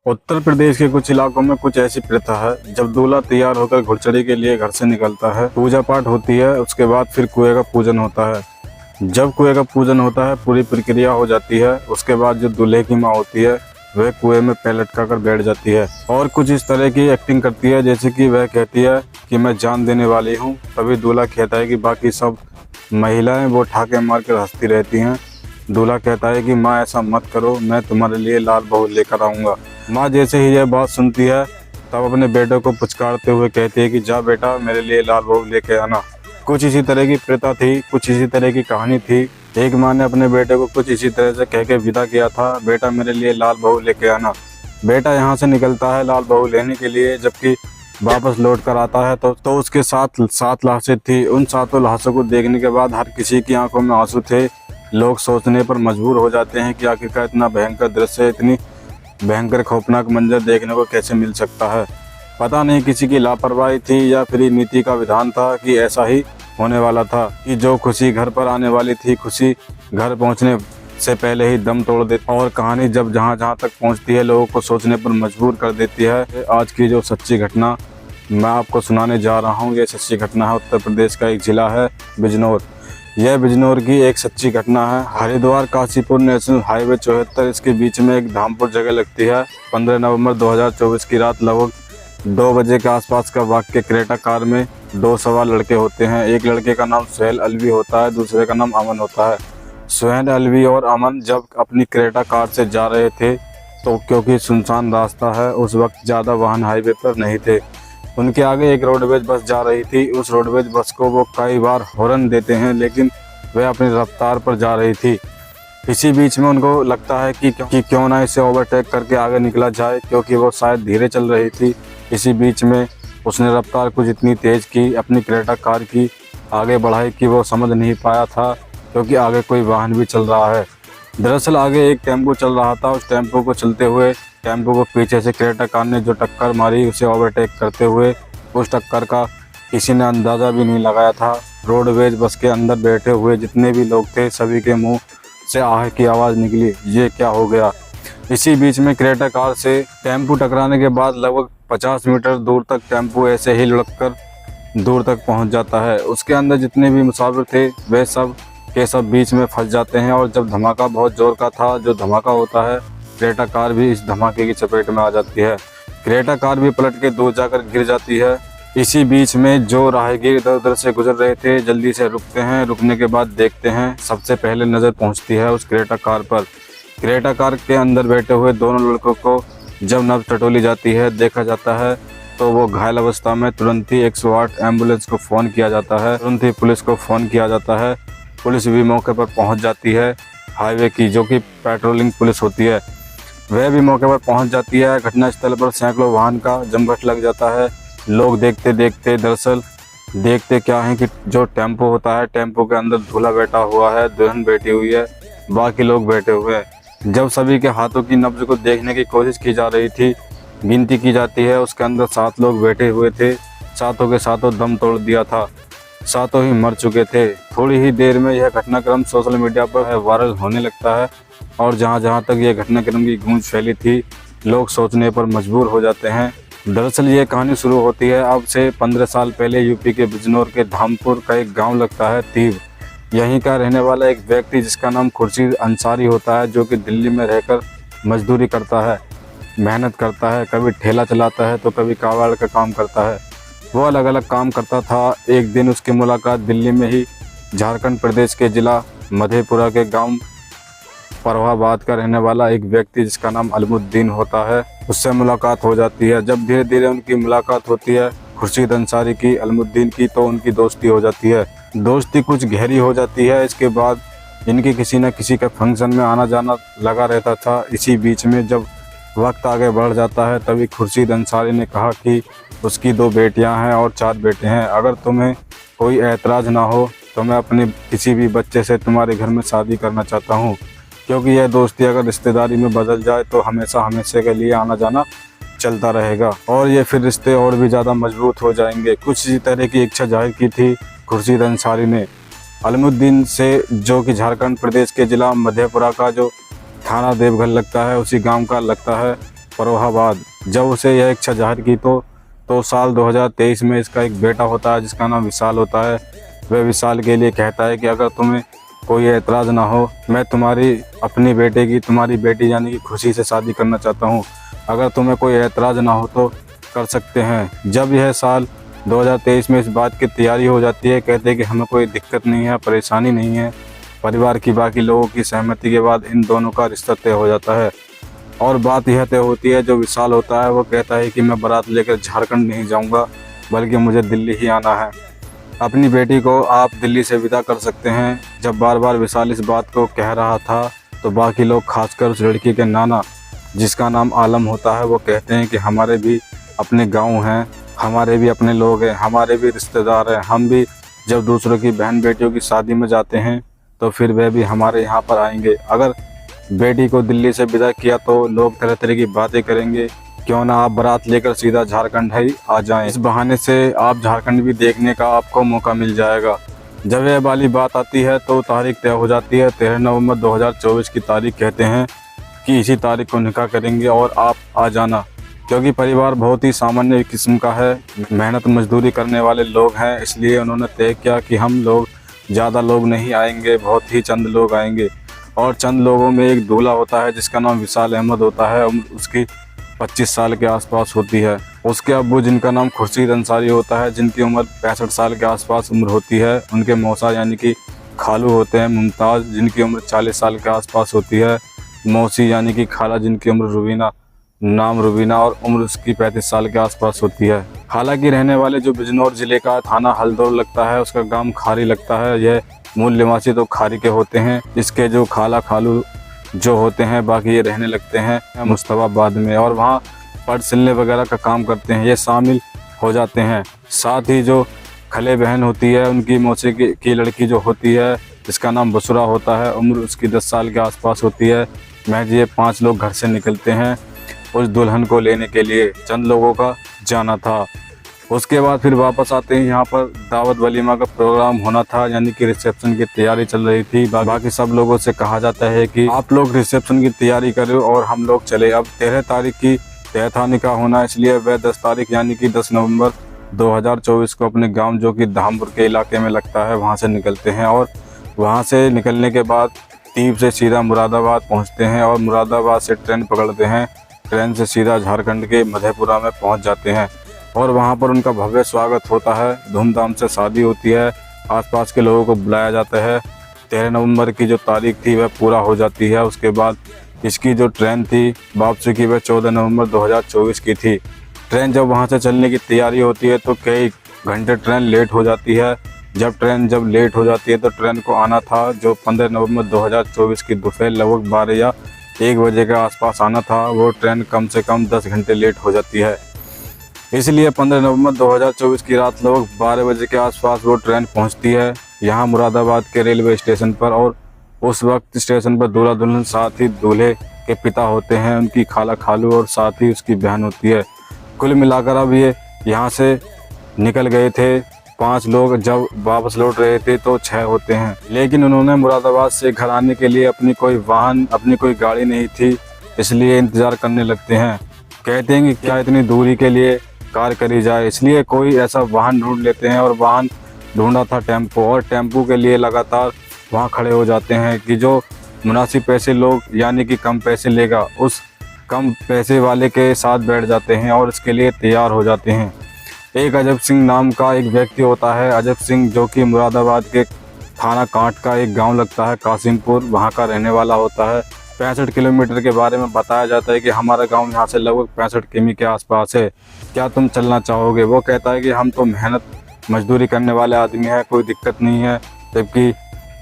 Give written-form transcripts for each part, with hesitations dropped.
उत्तर प्रदेश के कुछ इलाकों में कुछ ऐसी प्रथा है, जब दूल्हा तैयार होकर घुड़चढ़ी के लिए घर से निकलता है, पूजा पाठ होती है। उसके बाद फिर कुएं का पूजन होता है। जब कुएं का पूजन होता है, पूरी प्रक्रिया हो जाती है। उसके बाद जो दूल्हे की माँ होती है वह कुएं में पैर लटका कर बैठ जाती है और कुछ इस तरह की एक्टिंग करती है जैसे कि वह कहती है कि मैं जान देने वाली हूँ। तभी दूल्हा कहता है कि बाकी सब महिलाएं वो ठाके मार कर हंसती रहती हैं। दूल्हा कहता है कि माँ ऐसा मत करो, मैं तुम्हारे लिए लाल बहू लेकर आऊँगा। माँ जैसे ही यह बात सुनती है तब अपने बेटे को पुचकारते हुए कहती है कि जा बेटा, मेरे लिए लाल बहू लेके आना। कुछ इसी तरह की प्रथा थी, कुछ इसी तरह की कहानी थी। एक माँ ने अपने बेटे को कुछ इसी तरह से कह के विदा किया था, बेटा मेरे लिए लाल बहू लेके आना। बेटा यहाँ से निकलता है लाल बहू लेने के लिए, जबकि वापस लौट कर आता है तो उसके साथ 7 लाशें थी। उन 7 लाशों को देखने के बाद हर किसी की आंखों में आंसू थे। लोग सोचने पर मजबूर हो जाते हैं कि आखिरकार इतना भयंकर दृश्य, इतनी भयंकर खौफनाक मंजर देखने को कैसे मिल सकता है। पता नहीं किसी की लापरवाही थी या फिर नीति का विधान था कि ऐसा ही होने वाला था कि जो खुशी घर पर आने वाली थी, खुशी घर पहुंचने से पहले ही दम तोड़ देती। और कहानी जब जहां तक पहुंचती है, लोगों को सोचने पर मजबूर कर देती है। आज की जो सच्ची घटना मैं आपको सुनाने जा रहा हूं, ये सच्ची घटना है उत्तर प्रदेश का एक जिला है बिजनौर। यह बिजनौर की एक सच्ची घटना है। हरिद्वार काशीपुर नेशनल हाईवे 74, इसके बीच में एक धामपुर जगह लगती है। 15 नवंबर 2024 की रात लगभग 2 बजे के आसपास का वाक्य। क्रेटा कार में 2 सवार लड़के होते हैं। एक लड़के का नाम सुहेल अलवी होता है, दूसरे का नाम अमन होता है। सुहेल अलवी और अमन जब अपनी क्रेटा कार से जा रहे थे तो क्योंकि सुनसान रास्ता है, उस वक्त ज़्यादा वाहन हाईवे पर नहीं थे। उनके आगे एक रोडवेज बस जा रही थी। उस रोडवेज बस को वो कई बार हॉर्न देते हैं, लेकिन वह अपनी रफ्तार पर जा रही थी। इसी बीच में उनको लगता है कि क्यों ना इसे ओवरटेक करके आगे निकला जाए, क्योंकि वो शायद धीरे चल रही थी। इसी बीच में उसने रफ्तार कुछ इतनी तेज़ की, अपनी क्रेटा कार की आगे बढ़ाई कि वो समझ नहीं पाया था, क्योंकि आगे कोई वाहन भी चल रहा है। दरअसल आगे एक टेम्पो चल रहा था। उस टेम्पो को चलते हुए टेम्पो को पीछे से क्रेटा कार ने जो टक्कर मारी, उसे ओवरटेक करते हुए उस टक्कर का किसी ने अंदाज़ा भी नहीं लगाया था। रोडवेज बस के अंदर बैठे हुए जितने भी लोग थे, सभी के मुंह से आह की आवाज़ निकली, ये क्या हो गया। इसी बीच में क्रेटा कार से टेम्पो टकराने के बाद लगभग 50 मीटर दूर तक टेम्पो ऐसे ही लुढ़क दूर तक पहुंच जाता है। उसके अंदर जितने भी मुसाफिर थे वे सब के सब बीच में फंस जाते हैं। और जब धमाका बहुत ज़ोर का था, जो धमाका होता है, क्रेटा कार भी इस धमाके की चपेट में आ जाती है। क्रेटा कार भी पलट के दूर जाकर गिर जाती है। इसी बीच में जो राहगीर इधर उधर से गुजर रहे थे जल्दी से रुकते हैं। रुकने के बाद देखते हैं, सबसे पहले नज़र पहुंचती है उस क्रेटा कार पर। क्रेटा कार के अंदर बैठे हुए दोनों लड़कों को जब नब्ज टटोली जाती है, देखा जाता है तो वो घायल अवस्था में। तुरंत ही 108 एम्बुलेंस को फ़ोन किया जाता है, तुरंत ही पुलिस को फ़ोन किया जाता है। पुलिस भी मौके पर पहुंच जाती है। हाईवे की जो कि पेट्रोलिंग पुलिस होती है वह भी मौके पर पहुंच जाती है। घटनास्थल पर सैकड़ों वाहन का जमघट लग जाता है। लोग देखते देखते, दरअसल देखते क्या है कि जो टेम्पो होता है, टेम्पो के अंदर दूल्हा बैठा हुआ है, दुल्हन बैठी हुई है, बाकी लोग बैठे हुए हैं। जब सभी के हाथों की नब्ज को देखने की कोशिश की जा रही थी, गिनती की जाती है, उसके अंदर 7 लोग बैठे हुए थे। 7 के 7 दम तोड़ दिया था, 7 ही मर चुके थे। थोड़ी ही देर में यह घटनाक्रम सोशल मीडिया पर वायरल होने लगता है और जहां तक यह घटनाक्रम की गूंज फैली थी, लोग सोचने पर मजबूर हो जाते हैं। दरअसल ये कहानी शुरू होती है अब से 15 साल पहले। यूपी के बिजनौर के धामपुर का एक गांव लगता है तीव। यहीं का रहने वाला एक व्यक्ति जिसका नाम खुर्शीद अंसारी होता है, जो कि दिल्ली में रहकर मजदूरी करता है, मेहनत करता है, कभी ठेला चलाता है तो कभी कावड़ का काम करता है। वो अलग अलग काम करता था। एक दिन उसकी मुलाकात दिल्ली में ही झारखंड प्रदेश के जिला मधेपुरा के गांव फरहाबाद का रहने वाला एक व्यक्ति जिसका नाम अलमुद्दीन होता है, उससे मुलाकात हो जाती है। जब धीरे धीरे उनकी मुलाकात होती है खुर्शीद अंसारी की, अलमुद्दीन की, तो उनकी दोस्ती हो जाती है। दोस्ती कुछ गहरी हो जाती है। इसके बाद इनकी किसी न किसी का फंक्शन में आना जाना लगा रहता था। इसी बीच में जब वक्त आगे बढ़ जाता है, तभी खुर्शीद अंसारी ने कहा कि उसकी 2 बेटियां हैं और 4 बेटे हैं। अगर तुम्हें कोई ऐतराज़ ना हो तो मैं अपने किसी भी बच्चे से तुम्हारे घर में शादी करना चाहता हूं, क्योंकि यह दोस्ती अगर रिश्तेदारी में बदल जाए तो हमेशा हमेशा के लिए आना जाना चलता रहेगा और ये फिर रिश्ते और भी ज़्यादा मजबूत हो जाएंगे। कुछ इसी तरह की इच्छा जाहिर की थी खुर्शीद अंसारी ने अलमुद्दीन से, जो कि झारखंड प्रदेश के ज़िला मधेपुरा का जो थाना देवघर लगता है, उसी गांव का लगता है। फरोहाबाद। जब उसे यह इच्छा जाहिर की तो साल 2023 में इसका एक बेटा होता है जिसका नाम विशाल होता है। वह विशाल के लिए कहता है कि अगर तुम्हें कोई एतराज़ ना हो, मैं तुम्हारी अपनी बेटे की, तुम्हारी बेटी यानी कि खुशी से शादी करना चाहता हूँ। अगर तुम्हें कोई एतराज़ ना हो तो कर सकते हैं। जब यह साल 2023 में इस बात की तैयारी हो जाती है, कहते हैं कि हमें कोई दिक्कत नहीं है, परेशानी नहीं है। परिवार की बाकी लोगों की सहमति के बाद इन दोनों का रिश्ता तय हो जाता है। और बात यह तय होती है, जो विशाल होता है वो कहता है कि मैं बारात लेकर झारखंड नहीं जाऊंगा, बल्कि मुझे दिल्ली ही आना है। अपनी बेटी को आप दिल्ली से विदा कर सकते हैं। जब बार बार विशाल इस बात को कह रहा था तो बाकी लोग, खासकर उस लड़की के नाना जिसका नाम आलम होता है, वो कहते हैं कि हमारे भी अपने गाँव हैं, हमारे भी अपने लोग हैं, हमारे भी रिश्तेदार हैं। हम भी जब दूसरों की बहन बेटियों की शादी में जाते हैं तो फिर वह भी हमारे यहाँ पर आएंगे। अगर बेटी को दिल्ली से विदा किया तो लोग तरह तरह की बातें करेंगे, क्यों ना आप बारात लेकर सीधा झारखंड ही आ जाएं। इस बहाने से आप झारखंड भी देखने का आपको मौका मिल जाएगा। जब यह वाली बात आती है तो तारीख तय हो जाती है। 13 नवंबर 2024 की तारीख कहते हैं कि इसी तारीख को निकाह करेंगे और आप आ जाना। क्योंकि परिवार बहुत ही सामान्य किस्म का है, मेहनत मजदूरी करने वाले लोग हैं, इसलिए उन्होंने तय किया कि हम लोग ज़्यादा लोग नहीं आएंगे, बहुत ही चंद लोग आएंगे। और चंद लोगों में एक दूल्हा होता है जिसका नाम विशाल अहमद होता है। उसकी 25 साल के आसपास होती है। उसके अब्बू जिनका नाम खुर्शीद अंसारी होता है, जिनकी उम्र 65 साल के आसपास उम्र होती है। उनके मौसा यानी कि खालू होते हैं मुमताज़, जिनकी उम्र 40 साल के आसपास होती है। मौसी यानी कि खाला, जिनकी उम्र रुबीना, नाम रुबीना, और उम्र उसकी 35 साल के आसपास होती है। हालांकि रहने वाले जो बिजनौर जिले का थाना हल्दौर लगता है, उसका गांव खारी लगता है। यह मूल निवासी तो खारी के होते हैं। इसके जो खाला खालू जो होते हैं, बाकी ये रहने लगते हैं मुस्तफाबाद में और वहाँ पट सिलने वगैरह का काम करते हैं, ये शामिल हो जाते हैं। साथ ही जो खले बहन होती है, उनकी मौसी की लड़की जो होती है, जिसका नाम बसुरा होता है, उम्र उसकी 10 साल के आसपास होती है। महज ये 5 लोग घर से निकलते हैं उस दुल्हन को लेने के लिए। चंद लोगों का जाना था। उसके बाद फिर वापस आते हैं। यहाँ पर दावत वलीमा का प्रोग्राम होना था, यानी कि रिसेप्शन की तैयारी चल रही थी। बाकी सब लोगों से कहा जाता है कि आप लोग रिसेप्शन की तैयारी करो और हम लोग चले। अब 13 तारीख की तय था निकाह होना, इसलिए वह 10 तारीख यानी कि 10 नवंबर 2024 को अपने गांव जो कि धामपुर के इलाके में लगता है, वहाँ से निकलते हैं। और वहाँ से निकलने के बाद तीप से सीधा मुरादाबाद पहुँचते हैं और मुरादाबाद से ट्रेन पकड़ते हैं। ट्रेन से सीधा झारखंड के मधेपुरा में पहुँच जाते हैं और वहाँ पर उनका भव्य स्वागत होता है। धूमधाम से शादी होती है, आसपास के लोगों को बुलाया जाता है। 13 नवंबर की जो तारीख थी वह पूरा हो जाती है। उसके बाद इसकी जो ट्रेन थी वापसी की, वह 14 नवंबर 2024 की थी। ट्रेन जब वहाँ से चलने की तैयारी होती है तो कई घंटे ट्रेन लेट हो जाती है। जब लेट हो जाती है तो ट्रेन को आना था जो 15 नवंबर 2024 की दोपहर लगभग 12 या 1 बजे के आसपास आना था, वो ट्रेन कम से कम 10 घंटे लेट हो जाती है। इसलिए 15 नवंबर 2024 की रात लगभग 12 बजे के आसपास वो ट्रेन पहुंचती है यहाँ मुरादाबाद के रेलवे स्टेशन पर। और उस वक्त स्टेशन पर दूल्हा दुल्हन, साथ ही दूल्हे के पिता होते हैं, उनकी खाला खालू और साथ ही उसकी बहन होती है। कुल मिलाकर अब ये यहाँ से निकल गए थे 5 लोग। जब वापस लौट रहे थे तो 6 होते हैं। लेकिन उन्होंने मुरादाबाद से घर आने के लिए अपनी कोई वाहन, अपनी कोई गाड़ी नहीं थी, इसलिए इंतज़ार करने लगते हैं। कहते हैं कि क्या इतनी दूरी के लिए कार करी जाए, इसलिए कोई ऐसा वाहन ढूंढ लेते हैं। और वाहन ढूंढा था टेम्पो, और टेम्पो के लिए लगातार वहाँ खड़े हो जाते हैं कि जो मुनासिब पैसे लोग यानी कि कम पैसे लेगा, उस कम पैसे वाले के साथ बैठ जाते हैं और इसके लिए तैयार हो जाते हैं। एक अजब सिंह नाम का एक व्यक्ति होता है। अजब सिंह जो कि मुरादाबाद के थाना कांट का एक गांव लगता है कासिमपुर, वहां का रहने वाला होता है। 65 किलोमीटर के बारे में बताया जाता है कि हमारा गांव यहां से लगभग 65 किमी के आसपास है, क्या तुम चलना चाहोगे? वो कहता है कि हम तो मेहनत मजदूरी करने वाले आदमी हैं, कोई दिक्कत नहीं है। जबकि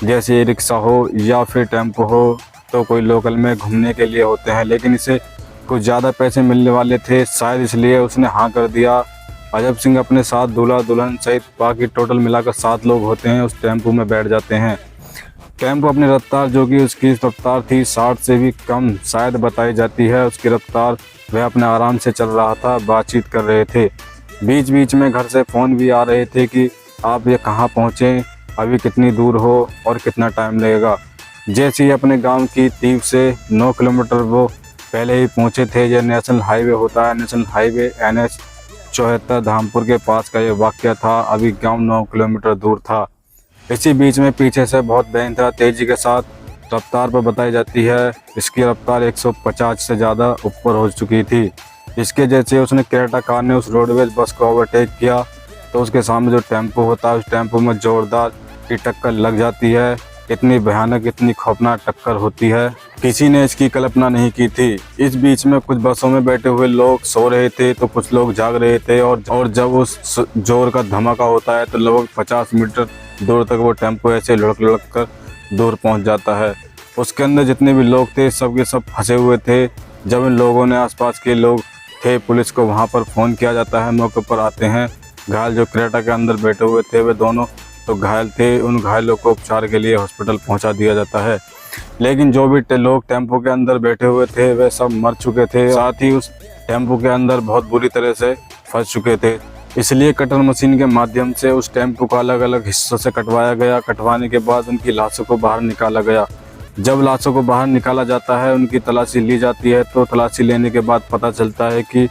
जैसे रिक्शा हो या फिर टेम्पो हो तो कोई लोकल में घूमने के लिए होते हैं, लेकिन इसे कुछ ज़्यादा पैसे मिलने वाले थे, शायद इसलिए उसने हाँ कर दिया। अजब सिंह अपने साथ दूल्हा दुल्हन सहित बाकी टोटल मिलाकर 7 लोग होते हैं, उस टेम्पो में बैठ जाते हैं। टेम्पो अपनी रफ्तार, जो कि उसकी रफ्तार थी 60 से भी कम शायद बताई जाती है, उसकी रफ्तार, वह अपने आराम से चल रहा था। बातचीत कर रहे थे, बीच बीच में घर से फ़ोन भी आ रहे थे कि आप ये कहाँ पहुँचे, अभी कितनी दूर हो और कितना टाइम लगेगा। जैसे ही अपने गांव की तीप से 9 किलोमीटर वो पहले ही पहुंचे थे। यह नेशनल हाईवे होता है, नेशनल हाईवे NH 74 धामपुर के पास का ये वाक़या था। अभी गांव 9 किलोमीटर दूर था। इसी बीच में पीछे से बहुत बहन था, तेजी के साथ रफ्तार पर बताई जाती है। इसकी रफ्तार 150 से ज़्यादा ऊपर हो चुकी थी। इसके जैसे उसने क्रेटा कार ने उस रोडवेज बस को ओवरटेक किया तो उसके सामने जो टेम्पो होता है उस टेम्पो में जोरदार की टक्कर लग जाती है। इतनी भयानक, इतनी खौफनाक टक्कर होती है, किसी ने इसकी कल्पना नहीं की थी। इस बीच में कुछ बसों में बैठे हुए लोग सो रहे थे तो कुछ लोग जाग रहे थे, और जब उस जोर का धमाका होता है तो लगभग 50 मीटर दूर तक वो टेम्पो ऐसे लुढ़क लुढ़क कर दूर पहुंच जाता है। उसके अंदर जितने भी लोग थे सब के सब फंसे हुए थे। जब इन लोगों ने, आसपास के लोग थे, पुलिस को वहां पर फ़ोन किया जाता है। मौके पर आते हैं। घायल जो क्रेटा के अंदर बैठे हुए थे वे दोनों तो घायल थे। उन घायलों को उपचार के लिए हॉस्पिटल पहुंचा दिया जाता है। लेकिन जो भी लोग टेम्पो के अंदर बैठे हुए थे वे सब मर चुके थे, साथ ही उस टेम्पो के अंदर बहुत बुरी तरह से फंस चुके थे। इसलिए कटर मशीन के माध्यम से उस टेम्पो को अलग अलग हिस्सों से कटवाया गया। कटवाने के बाद उनकी लाशों को बाहर निकाला गया। जब लाशों को बाहर निकाला जाता है, उनकी तलाशी ली जाती है, तो तलाशी लेने के बाद पता चलता है कि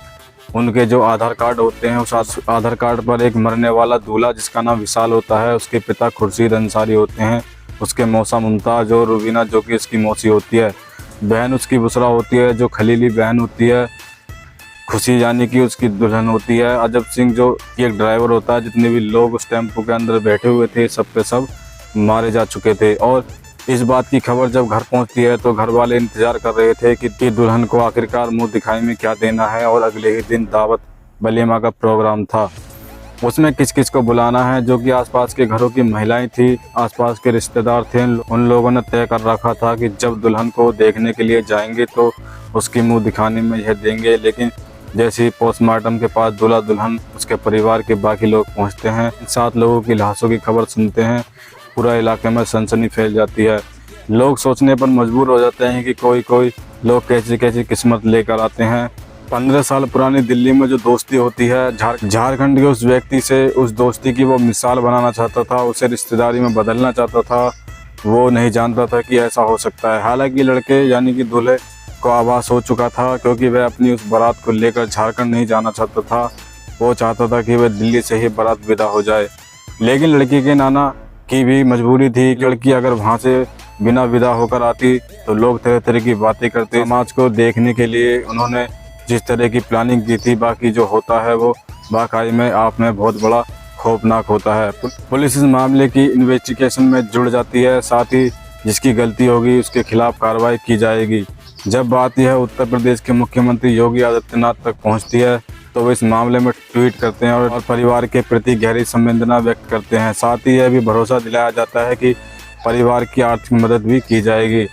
उनके जो आधार कार्ड होते हैं उस आधार कार्ड पर एक मरने वाला दूल्हा जिसका नाम विशाल होता है, उसके पिता खुर्शीद अंसारी होते हैं, उसके मौसा मुमताज़ और रुबीना जो कि इसकी मौसी होती है, बहन उसकी बुसरा होती है जो खलीली बहन होती है, खुशी यानी कि उसकी दुल्हन होती है, अजब सिंह जो एक ड्राइवर होता है। जितने भी लोग उस टेम्पो के अंदर बैठे हुए थे सब पे सब मारे जा चुके थे। और इस बात की खबर जब घर पहुंचती है तो घर वाले इंतजार कर रहे थे कि दुल्हन को आखिरकार मुंह दिखाई में क्या देना है। और अगले ही दिन दावत वलीमा का प्रोग्राम था। उसमें किस किस को बुलाना है, जो कि आसपास के घरों की महिलाएं थी, आसपास के रिश्तेदार थे। उन लोगों ने तय कर रखा था कि जब दुल्हन को देखने के लिए जाएंगे तो उसकी मुँह दिखाने में यह देंगे। लेकिन जैसे ही पोस्टमार्टम के पास दूल्हा दुल्हन, उसके परिवार के बाकी लोग पहुँचते हैं, 7 लोगों की लाशों की खबर सुनते हैं, पूरा इलाके में सनसनी फैल जाती है। लोग सोचने पर मजबूर हो जाते हैं कि कोई कोई लोग कैसी कैसी किस्मत लेकर आते हैं। 15 साल पुरानी दिल्ली में जो दोस्ती होती है झारखंड के उस व्यक्ति से, उस दोस्ती की वो मिसाल बनाना चाहता था, उसे रिश्तेदारी में बदलना चाहता था। वो नहीं जानता था कि ऐसा हो सकता है। हालांकि लड़के यानी कि दूल्हे को आभास हो चुका था, क्योंकि वह अपनी उस बारात को लेकर झारखंड नहीं जाना चाहता था। वो चाहता था कि वह दिल्ली से ही बारात विदा हो जाए। लेकिन लड़की के नाना की भी मजबूरी थी कि लड़की अगर वहाँ से बिना विदा होकर आती तो लोग तरह तरह की बातें करते। समाज को देखने के लिए उन्होंने जिस तरह की प्लानिंग की थी, बाकी जो होता है वो वाकई में आप में बहुत बड़ा खौफनाक होता है। पुलिस इस मामले की इन्वेस्टिगेशन में जुड़ जाती है, साथ ही जिसकी गलती होगी उसके खिलाफ कार्रवाई की जाएगी। जब बात यह उत्तर प्रदेश के मुख्यमंत्री योगी आदित्यनाथ तक पहुंचती है तो वो इस मामले में ट्वीट करते हैं और परिवार के प्रति गहरी संवेदना व्यक्त करते हैं। साथ ही यह भी भरोसा दिलाया जाता है कि परिवार की आर्थिक मदद भी की जाएगी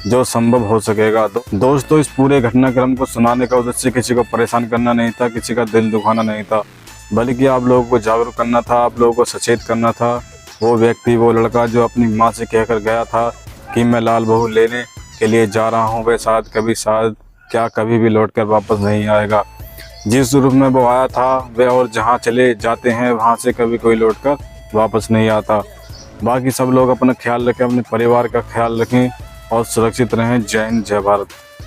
जो संभव हो सकेगा। दोस्तों, इस पूरे घटनाक्रम को सुनाने का उद्देश्य किसी को परेशान करना नहीं था, किसी का दिल दुखाना नहीं था, बल्कि आप लोगों को जागरूक करना था, आप लोगों को सचेत करना था। वो व्यक्ति, वो लड़का जो अपनी माँ से कहकर गया था कि मैं लाल बहू लेने के लिए जा रहा हूँ, वह शायद क्या कभी भी लौट कर वापस नहीं आएगा। जिस रूप में वो आया था वह और जहाँ चले जाते हैं वहाँ से कभी कोई लौटकर वापस नहीं आता। बाकी सब लोग अपना ख्याल रखें, अपने परिवार का ख्याल रखें और सुरक्षित रहें। जय हिंद, जय भारत।